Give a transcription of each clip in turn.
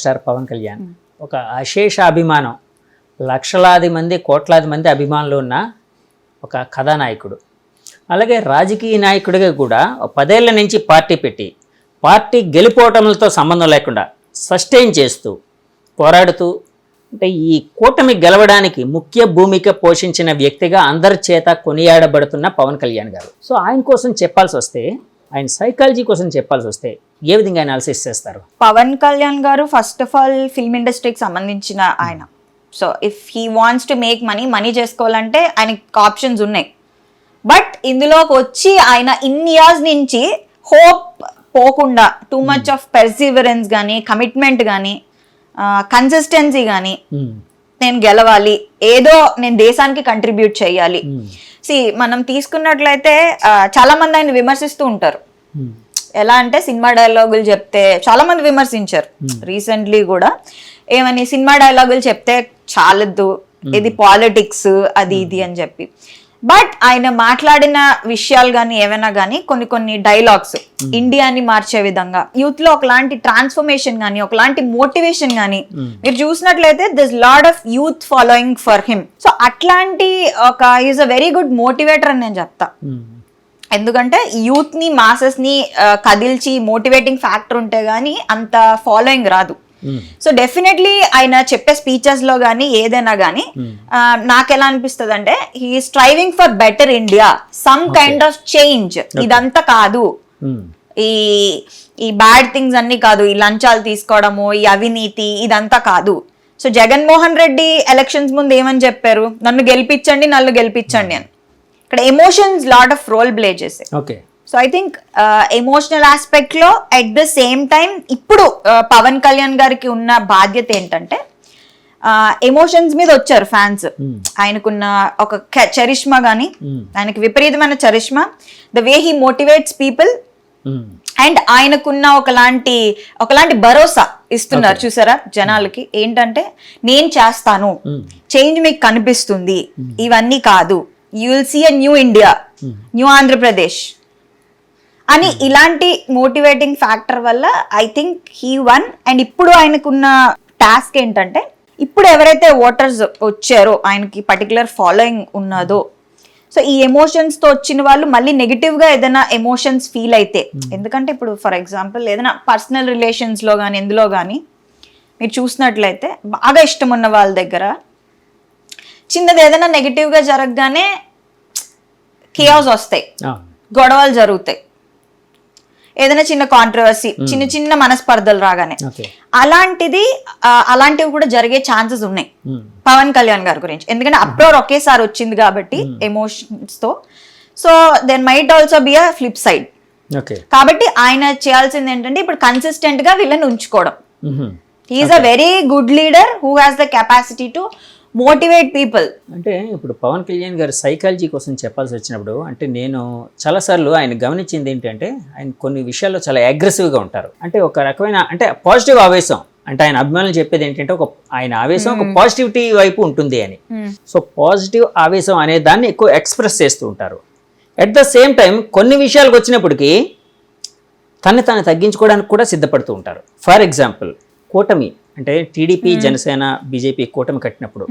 Megastar Pawan Kalyan ఒక అశేష అభిమానం, లక్షలాది మంది కోట్లాది మంది అభిమానులు ఉన్న ఒక కథానాయకుడు. అలాగే రాజకీయ నాయకుడిగా కూడా 10 ఏళ్ల నుంచి పార్టీ పెట్టి పార్టీ గెలిపోవటంతో సంబంధం లేకుండా సస్టైన్ చేస్తూ పోరాడుతూ అంటే ఈ కూటమి గెలవడానికి ముఖ్య భూమిక పోషించిన వ్యక్తిగా అందరి చేత కొనియాడబడుతున్న పవన్ కళ్యాణ్ గారు. సో ఆయన కోసం చెప్పాల్సి వస్తే, ఆయన సైకాలజీ కోసం చెప్పాల్సి వస్తే ఏ విధంగా అనాలిసిస్ చేస్తారు? పవన్ కళ్యాణ్ గారు ఫస్ట్ ఆఫ్ ఆల్ ఫిల్మ్ ఇండస్ట్రీకి సంబంధించిన ఆయన. So if he wants to make money చేసుకోవాలంటే ఆయనకి ఆప్షన్స్ ఉన్నాయి. బట్ ఇందులోకి వచ్చి ఆయన ఇన్ని ఇయర్స్ నుంచి హోప్ పోకుండా టూ మచ్ ఆఫ్ పెర్సివరెన్స్ కానీ, కమిట్మెంట్ కానీ, కన్సిస్టెన్సీ కానీ, నేను గెలవాలి, ఏదో నేను దేశానికి కంట్రిబ్యూట్ చేయాలి. మనం తీసుకున్నట్లయితే చాలా మంది ఆయన విమర్శిస్తూ ఉంటారు. ఎలా అంటే సినిమా డైలాగులు చెప్తే చాలా మంది విమర్శించారు రీసెంట్లీ కూడా. ఏమని సినిమా డైలాగులు చెప్తే చాలద్దు, ఇది పాలిటిక్స్ అది ఇది అని చెప్పి. బట్ ఆయన మాట్లాడిన విషయాలు కానీ ఏమైనా కానీ కొన్ని డైలాగ్స్ ఇండియాని మార్చే విధంగా, యూత్ లో ఒకలాంటి ట్రాన్స్ఫర్మేషన్ కానీ, ఒకలాంటి మోటివేషన్ కానీ మీరు చూసినట్లయితే this lot of youth following for him. So అట్లాంటి is a very good motivator అని నేను చెప్తా. ఎందుకంటే యూత్ ని, మాసెస్ ని కదిల్చి మోటివేటింగ్ ఫ్యాక్టర్ ఉంటే గానీ అంత ఫాలోయింగ్ రాదు. సో డెఫినెట్లీ ఆయన చెప్పే స్పీచెస్ లో గానీ ఏదైనా గానీ నాకు ఎలా అనిపిస్తుంది అంటే he striving for better India, some kind of change. ఇదంతా కాదు, ఈ బ్యాడ్ థింగ్స్ అన్ని కాదు, ఈ లంచాలు తీసుకోవడము, ఈ అవినీతి, ఇదంతా కాదు. సో జగన్మోహన్ రెడ్డి ఎలక్షన్స్ ముందు ఏమని చెప్పారు? నన్ను గెలిపించండి అని. ఇక్కడ emotions lot of role play చేసే. So I think emotional aspect లో అట్ ద సేమ్ టైం ఇప్పుడు పవన్ కళ్యాణ్ గారికి ఉన్న బాధ్యత ఏంటంటే ఎమోషన్స్ మీద వచ్చారు ఫ్యాన్స్. ఆయనకున్న ఒక చరిష్మా గానీ, ఆయనకి విపరీతమైన charisma, the way he motivates people, and ఆయనకున్న ఒకలాంటి భరోసా ఇస్తున్నారు చూసారా జనాలకి. ఏంటంటే నేను చేస్తాను, చేంజ్ మీకు కనిపిస్తుంది, ఇవన్నీ కాదు, you will see a new India, new Andhra Pradesh అని ఇలాంటి మోటివేటింగ్ ఫ్యాక్టర్ వల్ల I think he won. And ఇప్పుడు ఆయనకున్న టాస్క్ ఏంటంటే, ఇప్పుడు ఎవరైతే ఓటర్స్ వచ్చారో, ఆయనకి పర్టికులర్ ఫాలోయింగ్ ఉన్నదో, సో ఈ ఎమోషన్స్ తో వచ్చిన వాళ్ళు మళ్ళీ నెగిటివ్ గా ఏదైనా ఎమోషన్స్ ఫీల్ అయితే, ఎందుకంటే ఇప్పుడు ఫర్ ఎగ్జాంపుల్ ఏదైనా పర్సనల్ రిలేషన్స్ లో కానీ ఎందులో కానీ మీరు చూసినట్లయితే బాగా ఇష్టం ఉన్న వాళ్ళ దగ్గర చిన్నది ఏదైనా నెగిటివ్ గా జరగగానే కేయాస్ వస్తాయి, గొడవలు జరుగుతాయి, ఏదైనా చిన్న కాంట్రవర్సీ, చిన్న మనస్పర్ధలు రాగానే. అలాంటివి కూడా జరిగే ఛాన్సెస్ ఉన్నాయి పవన్ కళ్యాణ్ గారి గురించి. ఎందుకంటే అప్రోర్ ఒకేసారి వచ్చింది కాబట్టి ఎమోషన్స్ తో. So there might also be a flip side. కాబట్టి ఆయన చేయాల్సింది ఏంటంటే ఇప్పుడు కన్సిస్టెంట్ గా వీళ్ళని ఉంచుకోవడం. He's a very good leader who has the capacity to motivate people. అంటే ఇప్పుడు పవన్ కళ్యాణ్ గారు సైకాలజీ కోసం చెప్పాల్సి వచ్చినప్పుడు, అంటే నేను చాలాసార్లు ఆయన గమనించింది ఏంటంటే, ఆయన కొన్ని విషయాల్లో చాలా అగ్రెసివ్గా ఉంటారు. అంటే ఒక రకమైన అంటే పాజిటివ్ ఆవేశం, అంటే ఆయన అభిమానులు చెప్పేది ఏంటంటే ఆయన ఆవేశం ఒక పాజిటివిటీ వైపు ఉంటుంది అని. సో పాజిటివ్ ఆవేశం అనే దాన్ని ఎక్కువ ఎక్స్ప్రెస్ చేస్తూ ఉంటారు. అట్ ద సేమ్ టైం కొన్ని విషయాలకు వచ్చినప్పటికీ తను తగ్గించుకోవడానికి కూడా సిద్ధపడుతూ ఉంటారు. ఫర్ ఎగ్జాంపుల్ కూటమి అంటే టీడీపీ, జనసేన, బీజేపీ కూటమి కట్టినప్పుడు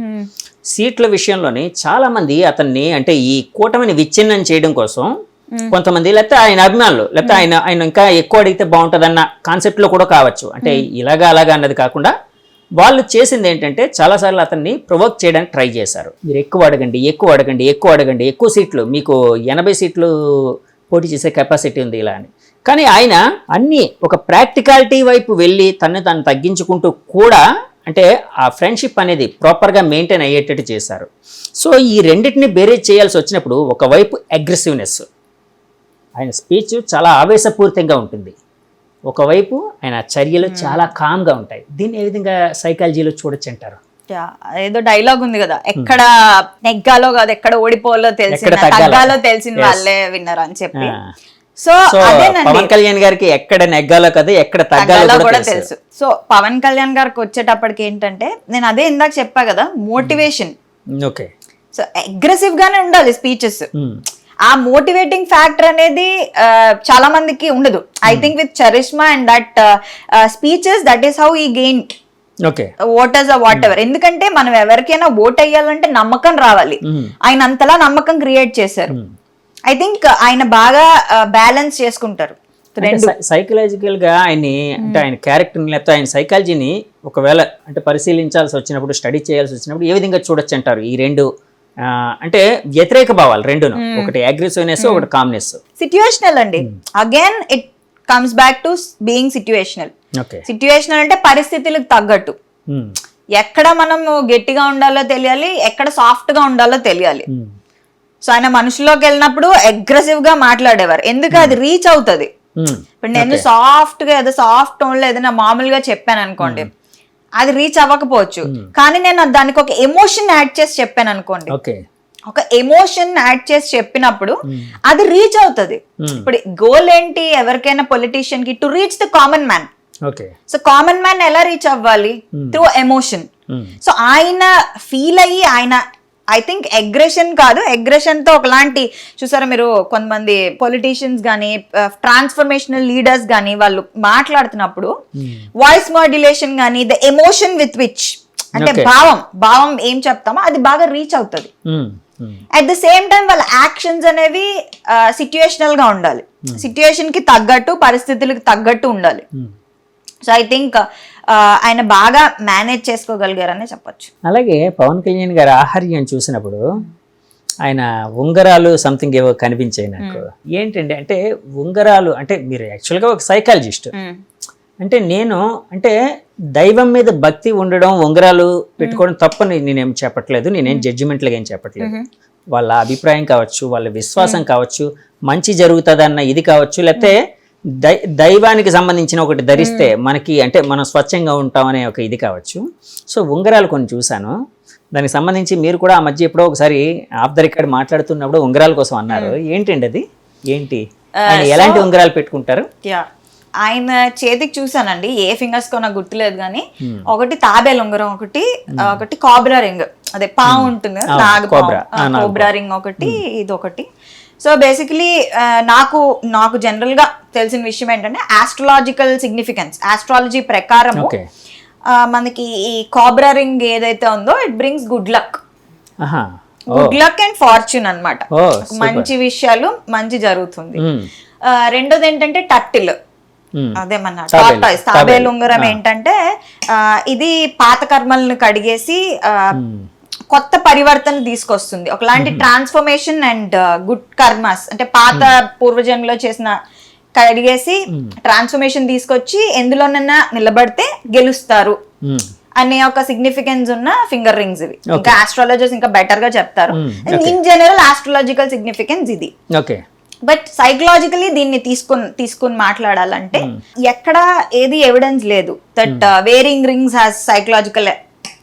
సీట్ల విషయంలోనే చాలా మంది అతన్ని అంటే ఈ కూటమిని విచ్ఛిన్నం చేయడం కోసం కొంతమంది, లేకపోతే ఆయన అభిమానులు, లేకపోతే ఆయన ఇంకా ఎక్కువ అడిగితే బాగుంటుందన్న కాన్సెప్ట్లో కూడా కావచ్చు. అంటే అలాగా అన్నది కాకుండా వాళ్ళు చేసింది ఏంటంటే చాలాసార్లు అతన్ని ప్రొవోక్ చేయడానికి ట్రై చేశారు. మీరు ఎక్కువ అడగండి, ఎక్కువ సీట్లు, మీకు 80 సీట్లు పోటీ చేసే కెపాసిటీ ఉంది ఇలా అని. కానీ ఆయన అన్ని ఒక ప్రాక్టికాలిటీ వైపు వెళ్ళి తను తగ్గించుకుంటూ కూడా అంటే ఆ ఫ్రెండ్షిప్ అనేది ప్రాపర్గా మెయింటైన్ అయ్యేటట్టు చేశారు. సో ఈ రెండింటిని బేరేజ్ చేయాల్సి వచ్చినప్పుడు ఒకవైపు అగ్రెసివ్నెస్, ఆయన స్పీచ్ చాలా ఆవేశపూరితంగా ఉంటుంది, ఒకవైపు ఆయన చర్యలు చాలా కామ్గా ఉంటాయి. దీన్ని ఏ విధంగా సైకాలజీలో చూడొచ్చు అంటారు? ఏదో డైలాగ్ ఉంది కదా, ఎక్కడ నెగ్గాలో కాదు ఎక్కడ ఓడిపోవాలో తెలిసిన వాళ్ళే విన్నర్ అని చెప్పి. సో పవన్ కళ్యాణ్ గారికి ఎక్కడ నెగ్గాలో కదా ఎక్కడ తగ్గాలో కూడా తెలుసు. సో పవన్ కళ్యాణ్ గారికి వచ్చేటప్పటికి ఏంటంటే, నేను అదే ఇందాక చెప్పా కదా, మోటివేషన్. ఓకే. సో అగ్రెసివ్ గానే ఉండాలి స్పీచెస్. ఆ మోటివేటింగ్ ఫ్యాక్టర్ అనేది చాలా మందికి ఉండదు. I think with charisma and that speeches, that is how he gain okay voters whatever. ఎందుకంటే మనం ఎవరికైనా ఓట్ అయ్యాలంటే నమ్మకం రావాలి. ఆయన అంతలా నమ్మకం క్రియేట్ చేశారు. ఐ థింక్ ఆయన బాగా బ్యాలెన్స్ చేసుకుంటారు. సైకలాజికల్ గా ఆయన్ని అంటే ఆయన క్యారెక్టర్ లేకపోతే ఆయన సైకాలజీని ఒకవేళ అంటే పరిశీలించాల్సి వచ్చినప్పుడు, స్టడీ చేయాల్సి వచ్చినప్పుడు ఏ విధంగా చూడొచ్చు అంటారు? ఈ రెండు అంటే వ్యతిరేక భావాలు రెండును, ఒకటి అగ్రెసివ్నెస్, ఒకటి కామ్నెస్. సిట్యుయేషనల్ అండి. Again it comes back to being situational. Okay, situational అంటే పరిస్థితులకు తగ్గట్టు. ఎక్కడ మనం గట్టిగా ఉండాలో తెలియాలి, ఎక్కడ సాఫ్ట్ గా ఉండాలో తెలియాలి. సో ఆయన మనుషుల్లోకి వెళ్ళినప్పుడు అగ్రెసివ్ గా మాట్లాడేవారు, ఎందుకు అది రీచ్ అవుతుంది. ఇప్పుడు నేను సాఫ్ట్ గా ఏదో సాఫ్ట్ టోన్ లో ఏదైనా మామూలుగా చెప్పాను అనుకోండి, అది రీచ్ అవ్వకపోవచ్చు. కానీ నేను దానికి ఒక ఎమోషన్ యాడ్ చేసి చెప్పాను అనుకోండి, ఒక ఎమోషన్ యాడ్ చేసి చెప్పినప్పుడు అది రీచ్ అవుతుంది. ఇప్పుడు గోల్ ఏంటి ఎవరికైనా పొలిటీషియన్ కి? To reach the common man. So common man ఎలా రీచ్ అవ్వాలి? Through emotion. సో ఆయన ఫీల్ అయ్యి, ఆయన ఐ థింక్ అగ్రెషన్ కాదు, అగ్రెషన్ తో ఒకలాంటి చూసారా మీరు కొంతమంది పొలిటీషియన్స్ కానీ ట్రాన్స్ఫర్మేషనల్ లీడర్స్ కానీ వాళ్ళు మాట్లాడుతున్నప్పుడు వాయిస్ మాడ్యులేషన్ కానీ ద ఎమోషన్ విత్ విచ్ అంటే భావం ఏం చెప్తామో అది బాగా రీచ్ అవుతుంది. అట్ ద సేమ్ టైం వాళ్ళ యాక్షన్స్ అనేవి సిట్యుయేషనల్ గా ఉండాలి, సిట్యుయేషన్ కి తగ్గట్టు, పరిస్థితులకు తగ్గట్టు ఉండాలి. సో ఐ థింక్ ఆయన బాగా మేనేజ్ చేసుకోగలిగారనే చెప్పొచ్చు. అలాగే పవన్ కళ్యాణ్ గారి ఆహార్యం చూసినప్పుడు ఆయన ఉంగరాలు సంథింగ్ ఏవో కనిపించాయి నాకు. ఏంటండి అంటే ఉంగరాలు అంటే మీరు యాక్చువల్గా ఒక సైకాలజిస్ట్, అంటే నేను అంటే దైవం మీద భక్తి ఉండడం, ఉంగరాలు పెట్టుకోవడం తప్పని నేనేం చెప్పట్లేదు, నేనేం జడ్జిమెంట్లుగా ఏం చెప్పట్లేదు. వాళ్ళ అభిప్రాయం కావచ్చు, వాళ్ళ విశ్వాసం కావచ్చు, మంచి జరుగుతుందన్న ఇది కావచ్చు, లేకపోతే దైవానికి సంబంధించిన ఒకటి ధరిస్తే మనకి అంటే మనం స్వచ్ఛంగా ఉంటామనే ఒక ఇది కావచ్చు. సో ఉంగరాలు కొన్ని చూశాను, దానికి సంబంధించి మీరు కూడా ఆ మధ్య ఎప్పుడో ఒకసారి ఆఫ్ ద రికార్డ్ మాట్లాడుతున్నప్పుడు ఉంగరాల కోసం అన్నారు. ఏంటండి అది? ఏంటి ఆయన ఎలాంటి ఉంగరాలు పెట్టుకుంటారు? ఆయన చేతికి చూసానండి, ఏ ఫింగర్స్ కో నాకు గుర్తులేదు కానీ ఒకటి తాబేల్ ఉంగరం, ఒకటి కోబ్రా రింగ్, అదే పాము ఉంటుంది కోబ్రా రింగ్ ఒకటి, ఇది ఒకటి. సో బేసికలీ నాకు జనరల్ గా తెలిసిన విషయం ఏంటంటే ఆస్ట్రాలజికల్ సిగ్నిఫికెన్స్, ఆస్ట్రాలజీ ప్రకారము మనకి ఈ కోబ్రా రింగ్ ఏదైతే ఉందో it brings good luck, good luck and fortune అన్నమాట. మంచి విషయాలు మంచి జరుగుతుంది. రెండోది ఏంటంటే టర్టిల్, అదే మన టార్టాయిస్, తాబేలు ఉంగరం ఏంటంటే ఇది పాత కర్మలను కడిగేసి కొత్త పరివర్తన తీసుకొస్తుంది, ఒకలాంటి ట్రాన్స్ఫర్మేషన్ అండ్ గుడ్ కర్మస్ అంటే పాత పూర్వజన్మలో చేసిన కడిగేసి ట్రాన్స్ఫర్మేషన్ తీసుకొచ్చి ఎందులోనైనా నిలబడితే గెలుస్తారు అనే ఒక సిగ్నిఫికెన్స్ ఉన్న ఫింగర్ రింగ్స్ ఇవి. ఇంకా ఆస్ట్రాలజర్స్ ఇంకా బెటర్ గా చెప్తారు. ఇన్ జనరల్ ఆస్ట్రాలజికల్ సిగ్నిఫికెన్స్ ఇది. బట్ సైకలాజికలీ దీన్ని తీసుకుని మాట్లాడాలంటే ఎక్కడ ఏది ఎవిడెన్స్ లేదు that wearing rings has psychological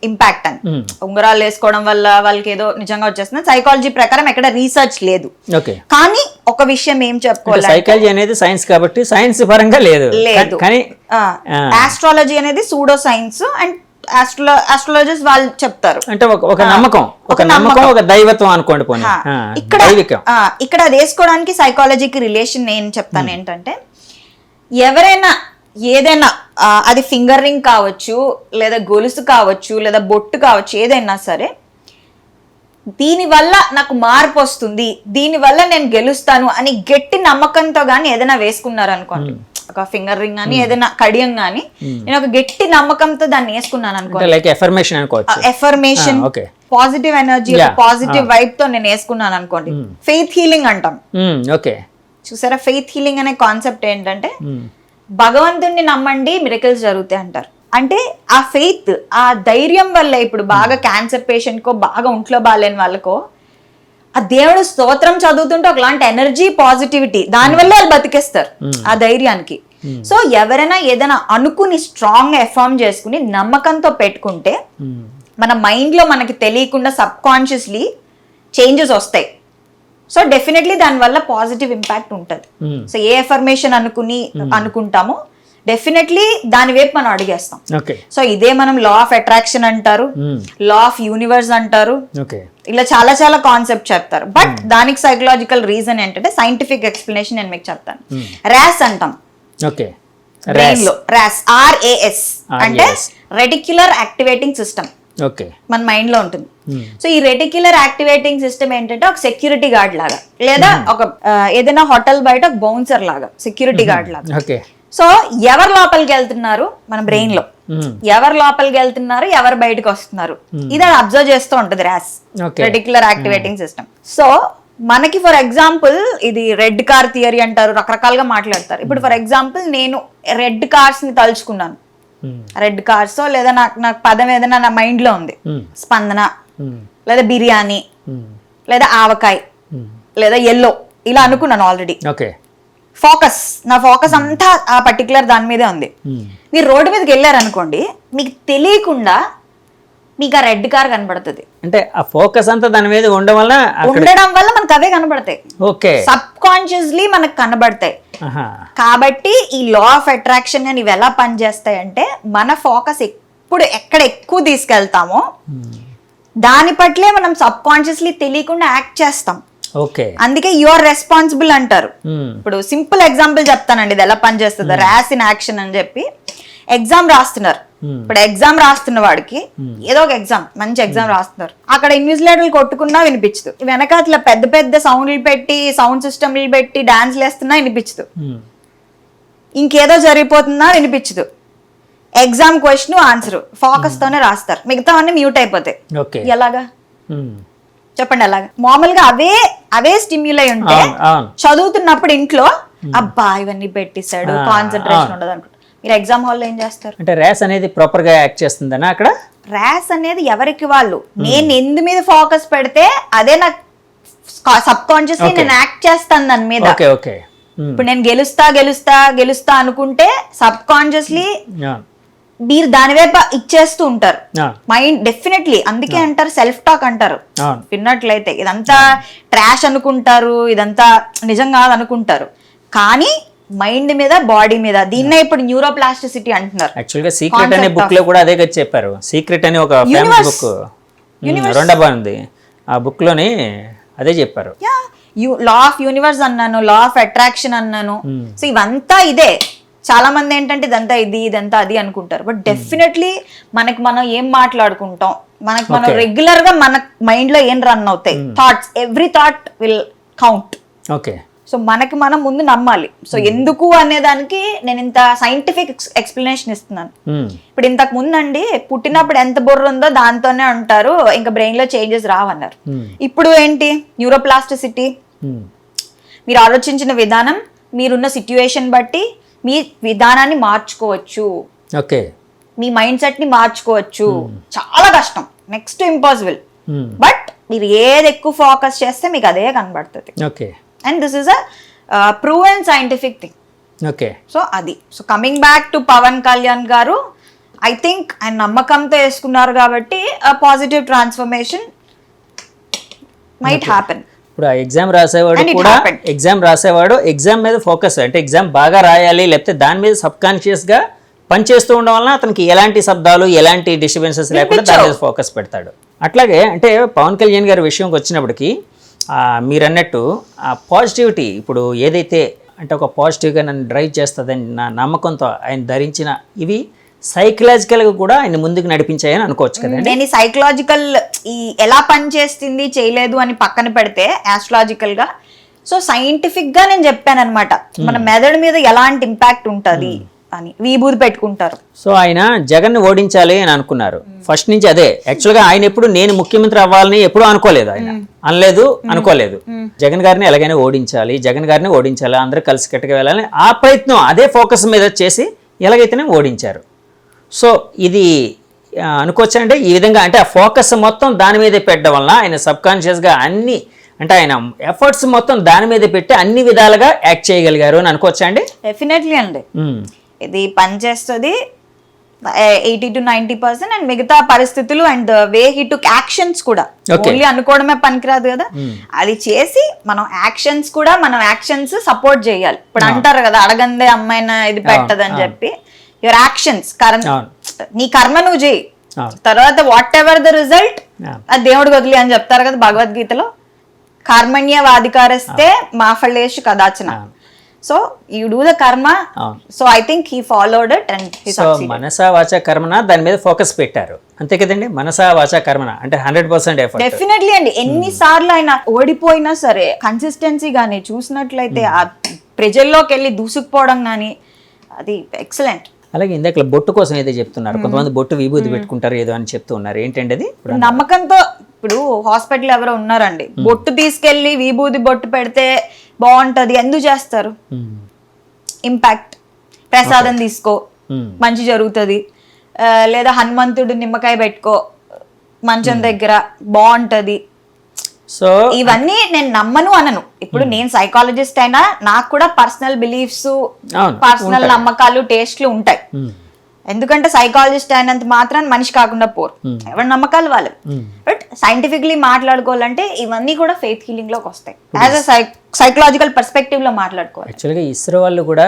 impact అని. ఉంగరాలు వేసుకోవడం వల్ల వాళ్ళకి ఏదో నిజంగా వచ్చేస్తుంది, సైకాలజీ ప్రకారం ఎక్కడ రీసెర్చ్ లేదు. కానీ ఒక విషయం ఏం చెప్పుకోవాలి, సైకాలజీ అనేది సైన్స్ కాబట్టి సైన్స్ పరంగా లేదు. కానీ ఆస్ట్రాలజీ అనేది సూడో సైన్స్ అండ్ ఆస్ట్రాలజర్స్ వాళ్ళు చెప్తారు అంటే ఒక నమ్మకం, ఒక దైవత్వం అనుకోండి. ఇక్కడ అది వేసుకోవడానికి సైకాలజీకి రిలేషన్ నేను చెప్తాను ఏంటంటే, ఎవరైనా ఏదైనా అది ఫింగర్ రింగ్ కావచ్చు, లేదా గొలుసు కావచ్చు, లేదా బొట్టు కావచ్చు, ఏదైనా సరే దీనివల్ల నాకు మార్పు వస్తుంది, దీనివల్ల నేను గెలుస్తాను అని గట్టి నమ్మకంతో గానీ ఏదైనా వేసుకున్నారు అనుకోండి, ఒక ఫింగర్ రింగ్ అని ఏదైనా కడియం గానీ నేను ఒక గట్టి నమ్మకంతో దాన్ని వేసుకున్నాను అనుకోండి, affirmation positive energy, positive vibe తో నేను వేసుకున్నాను అనుకోండి, ఫెయిత్ హీలింగ్ అంటాం. చూసారా, ఫెయిత్ హీలింగ్ అనే కాన్సెప్ట్ ఏంటంటే భగవంతుడిని నమ్మండి మిరకల్స్ జరుగుతాయి అంటారు. అంటే ఆ ఫెయిత్, ఆ ధైర్యం వల్ల ఇప్పుడు బాగా క్యాన్సర్ పేషెంట్ కో, బాగా ఒంట్లో బాగాలేని వాళ్ళకో ఆ దేవుడు స్తోత్రం చదువుతుంటే ఒకలాంటి ఎనర్జీ, పాజిటివిటీ, దానివల్ల వాళ్ళు బతికేస్తారు ఆ ధైర్యానికి. సో ఎవరైనా ఏదైనా అనుకుని స్ట్రాంగ్ గా ఎఫర్మ్ చేసుకుని నమ్మకంతో పెట్టుకుంటే మన మైండ్ లో మనకి తెలియకుండా సబ్ కాన్షియస్లీ చేంజెస్ వస్తాయి. సో డెఫినెట్లీ దానివల్ల పాజిటివ్ ఇంపాక్ట్ ఉంటుంది. సో ఏ ఎఫర్మేషన్ అనుకుంటామో డెఫినెట్లీ దాని వైపు మనం అడిగేస్తాం. ఓకే సో ఇదే మనం లా ఆఫ్ అట్రాక్షన్ అంటారు, లా ఆఫ్ యూనివర్స్ అంటారు, ఓకే ఇలా చాలా చాలా కాన్సెప్ట్ చెప్తారు. బట్ దానికి సైకలాజికల్ రీజన్ ఏంటంటే సైంటిఫిక్ ఎక్స్ప్లెనేషన్ నేను మీకు చెప్తాను. ర్యాస్ అంటాం ఓకే బ్రెయిన్ లో, ర్యాస్ RAS అంటే రెటిక్యులర్ యాక్టివేటింగ్ సిస్టమ్ ఓకే మన మైండ్ లో ఉంటుంది. సో ఈ రెటిక్యులర్ యాక్టివేటింగ్ సిస్టమ్ ఏంటంటే ఒక సెక్యూరిటీ గార్డ్ లాగా, లేదా ఒక ఏదైనా హోటల్ బయట ఒక బౌన్సర్ లాగా, సెక్యూరిటీ గార్డ్ లాగా. ఓకే సో ఎవరు లోపలికి వెళ్తున్నారు మన బ్రెయిన్ లో, ఎవరు లోపలికి వెళ్తున్నారు, ఎవరు బయటకు వస్తున్నారు, ఇది అది అబ్జర్వ్ చేస్తూ ఉంటది arse, reticular activating system. So మనకి ఫర్ ఎగ్జాంపుల్ ఇది రెడ్ కార్ థియరీ అంటారు, రకరకాలుగా మాట్లాడతారు. ఇప్పుడు ఫర్ ఎగ్జాంపుల్ నేను రెడ్ కార్స్ ని తలుచుకున్నాను, రెడ్ కార్స్ లేదా నాకు పదం ఏదైనా నా మైండ్ లో ఉంది, స్పందన లేదా బిర్యానీ లేదా ఆవకాయ లేదా ఎల్లో, ఇలా అనుకున్నాను ఆల్రెడీ. ఓకే ఫోకస్, నా ఫోకస్ అంతా ఆ పర్టికులర్ దాని మీదే ఉంది. మీరు రోడ్డు మీదకి వెళ్ళారు అనుకోండి, మీకు తెలియకుండా మీకు ఆ రెడ్ కార్ కనబడుతుంది. అంటే ఆ ఫోకస్ అంతా దాని మీద ఉండడం వల్ల మనకు అవే కనబడతాయి, ఓకే సబ్ కాన్షియస్లీ మనకు కనబడతాయి. కాబట్టి ఈ లా ఆఫ్ అట్రాక్షన్ అని ఇవి ఎలా పనిచేస్తాయి అంటే, మన ఫోకస్ ఎక్కడ ఎక్కువ తీసుకెళ్తామో దాని పట్లే మనం సబ్ కాన్షియస్లీ తెలియకుండా యాక్ట్ చేస్తాం. ఓకే అందుకే యు ఆర్ రెస్పాన్సిబుల్ అంటారు. ఇప్పుడు సింపుల్ ఎగ్జాంపుల్ చెప్తానండి ఇది ఎలా పనిచేస్తుంది. ర్యాస్ ఇన్ యాక్షన్ అని చెప్పి ఎగ్జామ్ రాస్తున్నారు. ఇప్పుడు ఎగ్జామ్ రాస్తున్న వాడికి ఏదో ఒక ఎగ్జామ్, మంచి ఎగ్జామ్ రాస్తున్నారు, అక్కడ ఇన్విజిలేటర్లు కొట్టుకున్నా వినిపించదు, వెనకాతల పెద్ద పెద్ద సౌండ్లు పెట్టి సౌండ్ సిస్టమ్లు పెట్టి డాన్స్లు వేస్తున్నా వినిపించదు, ఇంకేదో జరిగిపోతున్నా వినిపించదు. ఎగ్జామ్ క్వశ్చన్ ఆన్సర్ ఫోకస్ తోనే రాస్తారు, మిగతా అన్ని మ్యూట్ అయిపోతాయి. ఎలాగా చెప్పండి? అలాగా మామూలుగా అవే స్టిమ్యులై ఉంటే చదువుతున్నప్పుడు ఇంట్లో అబ్బా ఇవన్నీ పెట్టిస్తాడు, కాన్సన్ట్రేషన్ ఉండదు అనుకుంటా. మీరు ఎగ్జామ్ హాల్లో ఏం చేస్తారు? అంటే ర్యాస్ అనేది ప్రాపర్ గా యాక్ట్ చేస్తుందనా అక్కడ? ర్యాస్ అనేది ఎవరికి వాళ్ళు, నేను ఎందు మీద ఫోకస్ పెడితే అదే నాకు సబ్ కాన్షియస్లీ నేను యాక్ట్ చేస్తాను దాని మీద. ఇప్పుడు నేను గెలుస్తా అనుకుంటే సబ్ కాన్షియస్లీ మీరు దాని వైపు ఇచ్చేస్తూ ఉంటారు మైండ్, డెఫినెట్లీ. అందుకే అంటారు సెల్ఫ్ టాక్ అంటారు, విన్నట్లయితే ఇదంతా ట్రాష్ అనుకుంటారు, ఇదంతా నిజం కాదు అనుకుంటారు, కానీ మైండ్ మీద బాడీ మీద. దీన్నే ఇప్పుడు న్యూరోప్లాస్టిసిటీ అంటున్నారు. యాక్చువల్గా సీక్రెట్ అనే బుక్ లో కూడా అదే చెప్పారు. సీక్రెట్ అని ఒక ఫేమస్ బుక్ రెండబా ఉంది, ఆ బుక్ లోని అదే చెప్పారు. లా ఆఫ్ యూనివర్స్ అన్నాను, లా ఆఫ్ అట్రాక్షన్ అన్నాను. సో ఇవంతా ఇదే. చాలా మంది ఏంటంటే ఇదంతా అది అనుకుంటారు, బట్ డెఫినెట్లీ మనకి మనం ఏం మాట్లాడుకుంటాం, మనకి మనం రెగ్యులర్ గా మన మైండ్ లో ఏం రన్ అవుతాయి thoughts, every thought will count. Okay so మనకి మనం ముందు నమ్మాలి. సో ఎందుకు అనే దానికి నేను ఇంత సైంటిఫిక్ ఎక్స్ప్లెనేషన్ ఇస్తున్నాను. ఇప్పుడు ఇంతకు ముందండి పుట్టినప్పుడు ఎంత బుర్ర ఉందో దాంతోనే ఉంటారు, ఇంకా బ్రెయిన్ లో చేంజెస్ రావన్నారు. ఇప్పుడు ఏంటి? న్యూరోప్లాస్టిసిటీ. మీరు ఆలోచించిన విధానం, మీరున్న సిట్యుయేషన్ బట్టి మీ విధానాన్ని మార్చుకోవచ్చు, ఓకే మీ మైండ్ సెట్ ని మార్చుకోవచ్చు. చాలా కష్టం, నెక్స్ట్ ఇంపాసిబుల్. బట్ మీరు ఏది ఎక్కువ ఫోకస్ చేస్తే మీకు అదే కనబడుతుంది. Okay and this is a proven scientific thing. Okay so అది. So coming back to Pawan Kalyan garu, I think ఆయన నమ్మకంతో వేసుకున్నారు కాబట్టి పాజిటివ్ ట్రాన్స్ఫర్మేషన్ మైట్ హ్యాపెన్. ఇప్పుడు ఎగ్జామ్ రాసేవాడు కూడా ఎగ్జామ్ మీద ఫోకస్, అంటే ఎగ్జామ్ బాగా రాయాలి, లేకపోతే దాని మీద సబ్ కాన్షియస్ గా పనిచేస్తూ ఉండడం వలన అతనికి ఎలాంటి శబ్దాలు ఎలాంటి డిస్టర్బెన్సెస్ లేకుండా దాని మీద ఫోకస్ పెడతాడు. అట్లాగే అంటే పవన్ కళ్యాణ్ గారి విషయంకి వచ్చినప్పటికీ మీరు అన్నట్టు ఆ పాజిటివిటీ, ఇప్పుడు ఏదైతే అంటే ఒక పాజిటివ్గా నన్ను డ్రైవ్ చేస్తుందని నా నమ్మకంతో ఆయన ధరించిన ఇవి సైకలాజికల్గా కూడా ఆయన ముందుకు నడిపించాయని అనుకోవచ్చు కదండి. నేను ఈ సైకలాజికల్ ఈ ఎలా పనిచేస్తుంది చేయలేదు అని పక్కన పెడితే ఆస్ట్రాలజికల్గా, సో సైంటిఫిక్గా నేను చెప్పాను అనమాట, మన మెదడు మీద ఎలాంటి ఇంపాక్ట్ ఉంటుంది అని. విభూతి పెట్టుకుంటారు. సో ఆయన జగన్ని ఓడించాలి అని అనుకున్నారు ఫస్ట్ నుంచి. అదే యాక్చువల్గా ఆయన ఎప్పుడు నేను ముఖ్యమంత్రి అవ్వాలని ఎప్పుడూ అనుకోలేదు, ఆయన అనుకోలేదు. జగన్ గారిని ఎలాగైనా ఓడించాలి, అందరూ కలిసి కట్టుకు వెళ్ళాలని ఆ ప్రయత్నం, అదే ఫోకస్ మీద చేసి ఎలాగైతేనే ఓడించారు. సో ఇది అనుకోవచ్చా అంటే ఈ విధంగా, అంటే ఆ ఫోకస్ మొత్తం దాని మీదే పెట్టడం వలన ఆయన సబ్ కాన్షియస్గా అన్ని, అంటే ఆయన ఎఫర్ట్స్ మొత్తం దాని మీద పెట్టి అన్ని విధాలుగా యాక్ట్ చేయగలిగారు అని అనుకోవచ్చా అండి? డెఫినెట్లీ అండి, ఇది పనిచేస్తుంది. 80 to 90%, అండ్ మిగతా పరిస్థితులు and way he took actions కూడా Okay. ఓన్లీ అనుకోవడమే పనికిరాదు కదా, అది చేసి మనం యాక్షన్స్ కూడా మనం యాక్షన్స్ సపోర్ట్ చేయాలి. ఇప్పుడు అంటారు కదా అడగందే అమ్మాయిన ఇది పెట్టదని చెప్పి, యువర్ యాక్షన్స్ నీ కర్మ నువ్వు చేయి, తర్వాత వాట్ ఎవర్ ద రిజల్ట్ అది దేవుడికి వదిలి అని చెప్తారు కదా భగవద్గీతలో, కర్మణ్యవాధికారస్తే మా ఫలేషు కదాచన. So you do the karma. So I think he followed it and he so మనసా వాచా కర్మన దాని మీద ఫోకస్ పెట్టారు అంతే కదండి. మనసా వాచా కర్మన అంటే 100% ఎఫర్ట్. డెఫినెట్లీ అండి. ఎన్నిసార్లు ఆయన ఓడిపోయినా సరే కన్సిస్టెన్సీ కానీ చూసినట్లయితే ఆ ప్రజల్లోకి వెళ్ళి దూసుకుపోవడం కానీ అది ఎక్సలెంట్. అలాగే ఇందాక బొట్టు కోసం ఏదో చెప్తున్నారు, కొంతమంది బొట్టు విభూతి పెట్టుకుంటారు ఏదో అని చెప్తూ ఉన్నారు, ఏంటండి అది? నమ్మకంతో ఇప్పుడు హాస్పిటల్ ఎవరో ఉన్నారండి, బొట్టు తీసుకెళ్లి విభూతి బొట్టు పెడితే బాగుంటది, ఎందుకు చేస్తారు? ఇంపాక్ట్, ప్రసాదం తీసుకో మంచి జరుగుతుంది, లేదా హనుమంతుడు నిమ్మకాయ పెట్టుకో మంచం దగ్గర బాగుంటది. సో ఇవన్నీ నేను నమ్మను అనను. ఇప్పుడు నేను సైకాలజిస్ట్ అయినా నాకు కూడా పర్సనల్ బిలీఫ్స్, పర్సనల్ నమ్మకాలు, టేస్ట్లు ఉంటాయి. ఎందుకంటే సైకాలజిస్ట్ అయినంత మాత్రాన్ని మనిషి కాకుండా పోరు, ఎవరి నమ్మకాలు వాళ్ళు. బట్ సైంటిఫిక్లీ మాట్లాడుకోవాలంటే ఇవన్నీ కూడా ఫెయిత్ హీలింగ్ లోకి వస్తాయి. యాజ్ అ సైకలాజికల్ పర్స్పెక్టివ్ లో మాట్లాడుకోవాలి. యాక్చువల్గా ఇస్రో వాళ్ళు కూడా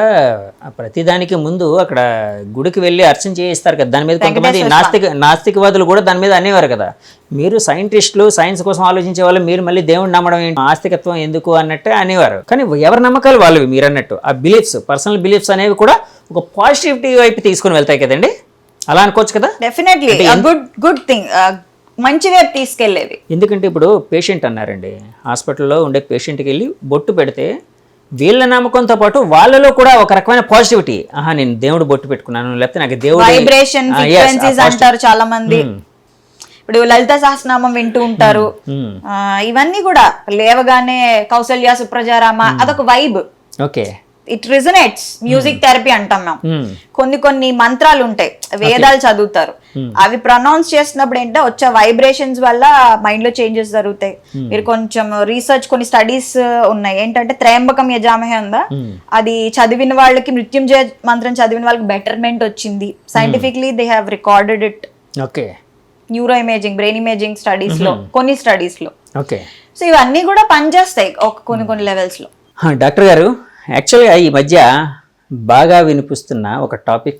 ప్రతిదానికి ముందు అక్కడ గుడికి వెళ్ళి అర్చన చేయిస్తారు కదా, దాని మీద కొంతమంది నాస్తికవాదులు కూడా దాని మీద అనేవారు కదా, మీరు సైంటిస్టులు సైన్స్ కోసం ఆలోచించే వాళ్ళు మీరు మళ్ళీ దేవుడిని నమ్మడం ఏంటి, ఆస్తికత్వం ఎందుకు అన్నట్టే అనేవారు. కానీ ఎవరి నమ్మకాలు వాళ్ళవి, మీరు అన్నట్టు ఆ బిలీఫ్స్, పర్సనల్ బిలీఫ్స్ అనేవి కూడా ఒక పాజిటివిటీ వైపు తీసుకుని వెళ్తాయి కదండి, అలా అనుకోవచ్చు కదా? డెఫినెట్లీ గుడ్ థింగ్, మంచి వైపు తీసుకెళ్లేవి. ఎందుకంటే ఇప్పుడు పేషెంట్ అన్నారండి, హాస్పిటల్లో ఉండే పేషెంట్కి వెళ్ళి బొట్టు పెడితే వీళ్ళ నమ్మకంతో పాటు వాళ్ళలో కూడా ఒక రకమైన పాజిటివిటీ, ఆహా నేను దేవుడు బొట్టు పెట్టుకున్నాను, లేకపోతే నాకు దేవుడు వైబ్రేషన్ ఫ్రీక్వెన్సీస్ అంటారు చాలా మంది. ఇప్పుడు లలిత సహస్రనామం వింటూ ఉంటారు, ఇవన్నీ కూడా లేవగానే కౌసల్య సుప్రజారామ అదొక vibe. Okay, it resonates. Music therapy అంటాం మేము. కొన్ని మంత్రాలు ఉంటాయి, వేదాలు చదువుతారు, అవి ప్రొనౌన్స్ చేసినప్పుడు ఏంటంటే వచ్చే వైబ్రేషన్స్ వల్ల మైండ్ లో చేంజెస్ జరుగుతాయి. మీరు కొంచెం రీసెర్చ్, కొన్ని స్టడీస్ ఉన్నాయి ఏంటంటే త్రయంబకం యజామహే ఉందా, అది చదివిన వాళ్ళకి, మృత్యుంజయ మంత్రం చదివిన వాళ్ళకి బెటర్మెంట్ వచ్చింది. Scientifically they have recorded it. Okay, neuro imaging, brain imaging studies లో, కొన్ని స్టడీస్ లో. ఓకే, సో ఇవన్నీ కూడా పనిచేస్తాయి కొన్ని లెవెల్స్ లో. డాక్టర్ గారు యాక్చువల్గా ఈ మధ్య బాగా వినిపిస్తున్న ఒక టాపిక్